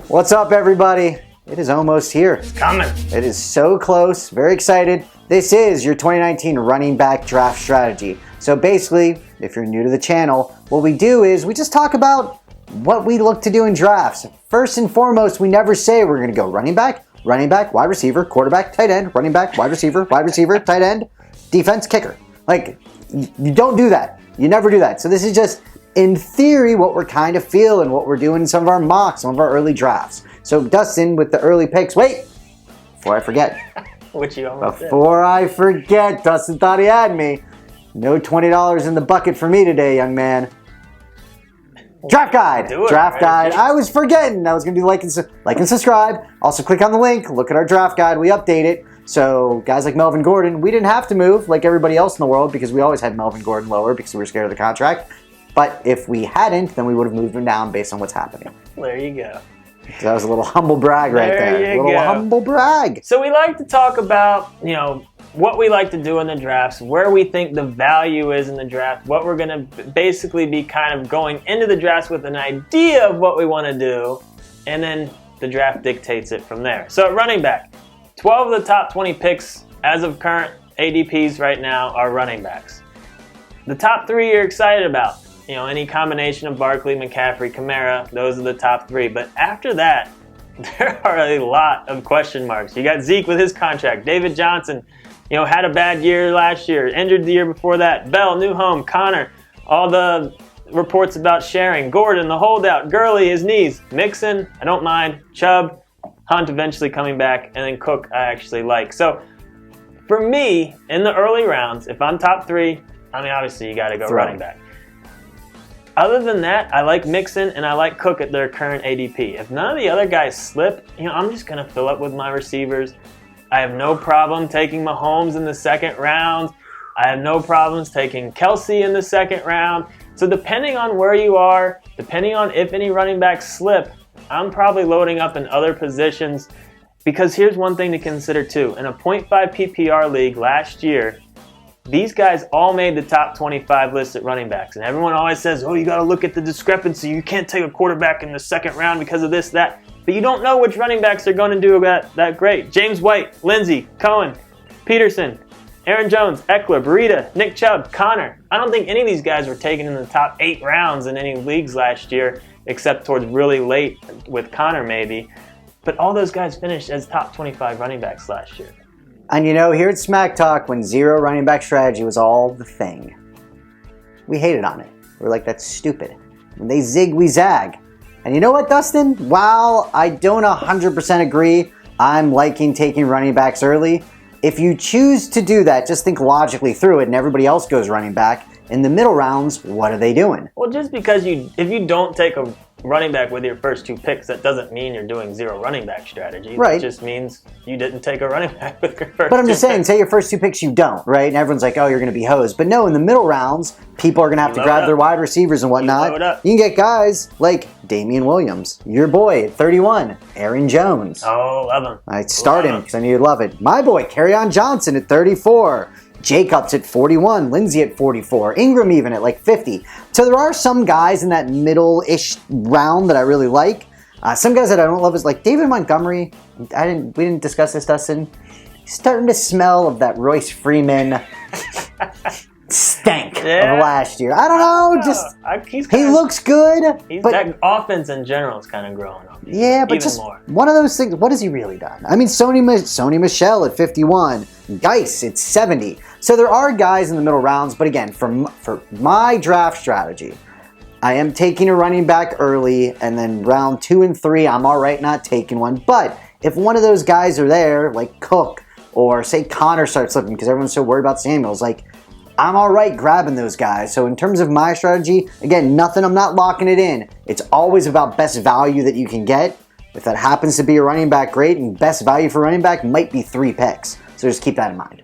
What's up, everybody? It is almost here. It's coming. It is so close. Very excited. This is your 2019 running back draft strategy. So basically, if you're new to the channel, what we do is we just talk about what we look to do in drafts. First and foremost, we never say we're going to go running back, wide receiver, quarterback, tight end, running back, wide receiver, tight end, defense, kicker. Like, you don't do that. You never do that. So this is just, in theory, what we're kind of feeling, what we're doing in some of our mocks, some of our early drafts. So Dustin, with the early picks, wait, before I forget. Which you almost Before I forget, Dustin thought he had me. No $20 in the bucket for me today, young man. Draft guide. Draft guide. I was forgetting. I was going to do like and subscribe. Also, click on the link. Look at our draft guide. We update it. So, guys like Melvin Gordon, we didn't have to move like everybody else in the world because we always had Melvin Gordon lower because we were scared of the contract. But if we hadn't, then we would have moved him down based on what's happening. There you go. So that was a little humble brag right there. A little humble brag. So we like to talk about, what we like to do in the drafts, where we think the value is in the draft, what we're going to basically be kind of going into the drafts with an idea of what we want to do, and then the draft dictates it from there. So at running back, 12 of the top 20 picks as of current ADPs right now are running backs. The top three you're excited about. Any combination of Barkley, McCaffrey, Kamara, those are the top three. But after that, there are a lot of question marks. You got Zeke with his contract. David Johnson, had a bad year last year, injured the year before that. Bell, new home, Connor, all the reports about sharing. Gordon, the holdout. Gurley, his knees. Mixon, I don't mind. Chubb, Hunt eventually coming back. And then Cook, I actually like. So for me, in the early rounds, if I'm top three, obviously you got to go running back. Other than that, I like Mixon and I like Cook at their current ADP. If none of the other guys slip, I'm just going to fill up with my receivers. I have no problem taking Mahomes in the second round. I have no problems taking Kelsey in the second round. So depending on where you are, depending on if any running backs slip, I'm probably loading up in other positions. Because here's one thing to consider too. In a 0.5 PPR league last year, these guys all made the top 25 list at running backs. And everyone always says, you got to look at the discrepancy. You can't take a quarterback in the second round because of this, that. But you don't know which running backs are going to do that great. James White, Lindsey, Cohen, Peterson, Aaron Jones, Eckler, Burita, Nick Chubb, Connor. I don't think any of these guys were taken in the top 8 rounds in any leagues last year, except towards really late with Connor maybe. But all those guys finished as top 25 running backs last year. And here at Smack Talk, when zero running back strategy was all the thing, we hated on it. We were like, that's stupid. When they zig, we zag. And you know what, Dustin? While I don't 100% agree, I'm liking taking running backs early. If you choose to do that, just think logically through it and everybody else goes running back. In the middle rounds, what are they doing? Well, just because if you don't take a running back with your first 2 picks, that doesn't mean you're doing zero running back strategy. Right. It just means you didn't take a running back with your first But I'm just saying, picks. say your first 2 picks you don't, right? And everyone's like, oh, you're going to be hosed. But no, in the middle rounds, people are going to have to grab their wide receivers and whatnot. You can get guys like Damian Williams, your boy at 31, Aaron Jones. Oh, love him. I start him because I knew you'd love it. My boy, Kerryon Johnson at 34. Jacobs at 41, Lindsey at 44, Ingram even at like 50. So there are some guys in that middle-ish round that I really like. Some guys that I don't love is like David Montgomery. We didn't discuss this, Dustin. He's starting to smell of that Royce Freeman stank of last year. I don't know. He looks good. But that offense in general is kind of growing up. Yeah, but just more. One of those things. What has he really done? Sony Michel at 51, Geis at 70. So there are guys in the middle rounds, but again, for my draft strategy, I am taking a running back early, and then round 2 and 3, I'm all right not taking one. But if one of those guys are there, like Cook, or say Connor starts slipping because everyone's so worried about Samuels, I'm all right grabbing those guys. So in terms of my strategy, again, I'm not locking it in. It's always about best value that you can get. If that happens to be a running back, great, and best value for running back might be 3 picks. So just keep that in mind.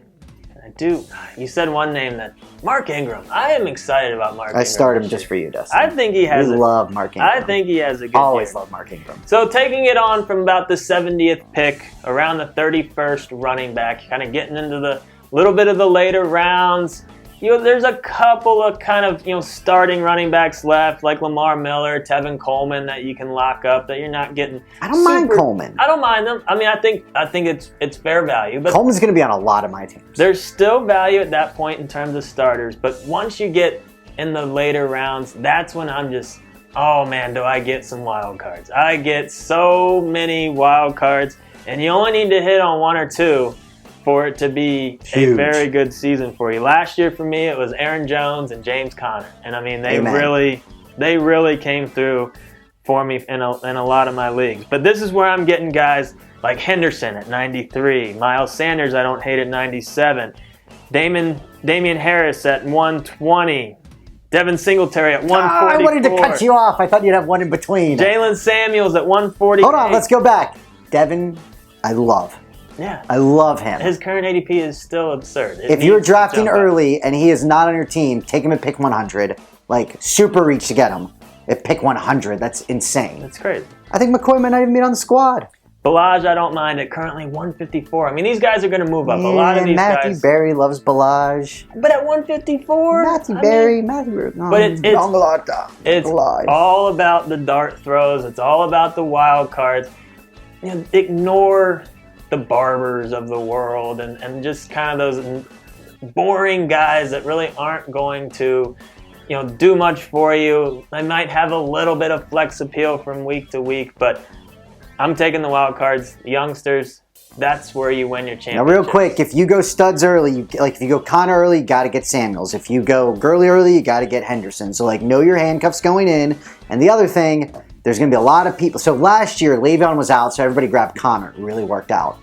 You said one name Mark Ingram. I am excited about Mark Ingram. I start him just for you, Dustin. I think he has. We love Mark Ingram. I think he has a good Always year. love Mark Ingram. So taking it on from about the 70th pick, around the 31st running back, kind of getting into the little bit of the later rounds. there's a couple of kind of, starting running backs left, like Lamar Miller, Tevin Coleman, that you can lock up that you're not getting. I don't mind Coleman. I don't mind them. I mean, I think it's fair value. But Coleman's going to be on a lot of my teams. There's still value at that point in terms of starters. But once you get in the later rounds, that's when I'm just, oh man, do I get some wild cards. I get so many wild cards, and you only need to hit on one or two for it to be Huge. A very good season for you. Last year for me, it was Aaron Jones and James Conner. And I mean, they really came through for me in a lot of my leagues. But this is where I'm getting guys like Henderson at 93, Miles Sanders I don't hate at 97, Damian Harris at 120, Devin Singletary at 144. I wanted to cut you off. I thought you'd have one in between. Jalen Samuels at 140. Hold on, let's go back. Devin, I love. Yeah. I love him. His current ADP is still absurd. If you're drafting early and he is not on your team, take him at pick 100. Like, super reach to get him. At pick 100, that's insane. That's crazy. I think McCoy might not even be on the squad. Balaj, I don't mind it. Currently 154. I mean, these guys are going to move up. A lot of these Matthew guys. Berry loves Balaj. But at 154? Matthew Berry. But it's all about the dart throws. It's all about the wild cards. Ignore the Barbers of the world and just kind of those boring guys that really aren't going to do much for you. They might have a little bit of flex appeal from week to week, but I'm taking the wild cards. Youngsters, that's where you win your championship. Now, real quick, if you go studs early, if you go Connor early, you got to get Samuels. If you go Gurley early, you got to get Henderson. So, know your handcuffs going in. And the other thing, there's going to be a lot of people. So last year, Le'Veon was out, so everybody grabbed Connor. It really worked out.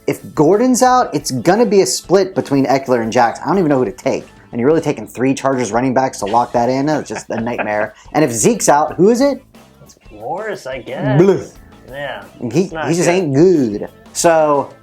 If Gordon's out, it's going to be a split between Eckler and Jackson. I don't even know who to take. And you're really taking 3 Chargers running backs to lock that in? It's just a nightmare. And if Zeke's out, who is it? It's Morris, I guess. Blue. Yeah. He just ain't good. So,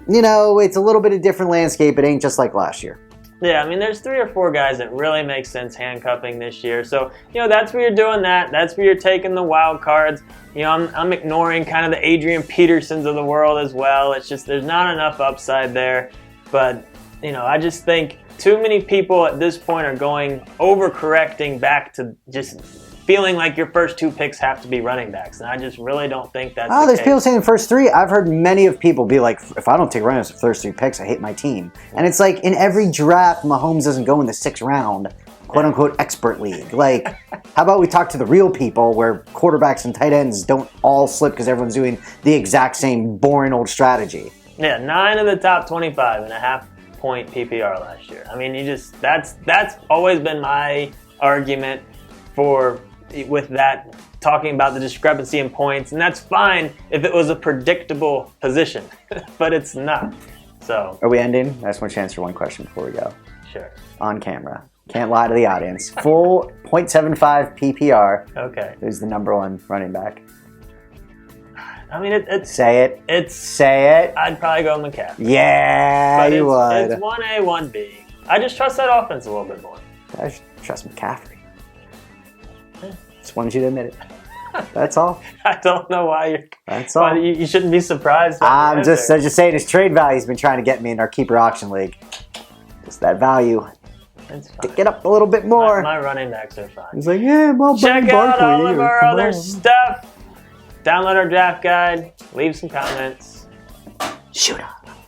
it's a little bit of different landscape. It ain't just like last year. Yeah, I mean, there's 3 or 4 guys that really make sense handcuffing this year. So, that's where you're doing that. That's where you're taking the wild cards. I'm ignoring kind of the Adrian Petersons of the world as well. It's just there's not enough upside there. But, I just think too many people at this point are overcorrecting back to just feeling like your first 2 picks have to be running backs. And I just really don't think that's the there's case. people saying the first 3. I've heard many of people be like, if I don't take running backs the first 3 picks, I hate my team. And it's like in every draft, Mahomes doesn't go in the 6th round, quote-unquote expert league. How about we talk to the real people where quarterbacks and tight ends don't all slip because everyone's doing the exact same boring old strategy. Yeah, 9 of the top 25 and a half-point PPR last year. I mean, that's always been my argument with that, talking about the discrepancy in points, and that's fine if it was a predictable position, but it's not. So, are we ending? I just want to answer one question before we go. Sure. On camera. Can't lie to the audience. Full 0.75 PPR. Okay. Who's the number 1 running back? I mean, it's... Say it. Say it. I'd probably go McCaffrey. Yeah, but you would. It's 1A, 1B. I just trust that offense a little bit more. I just trust McCaffrey. Just wanted you to admit it. That's all. I don't know why you're... That's all. Why you shouldn't be surprised. I'm just saying his trade value's been trying to get me in our keeper auction league. Just that value. It's fine. To get up a little bit more. My running backs are fine. He's like, yeah, well, check out all of our other stuff. Download our draft guide. Leave some comments. Shoot up.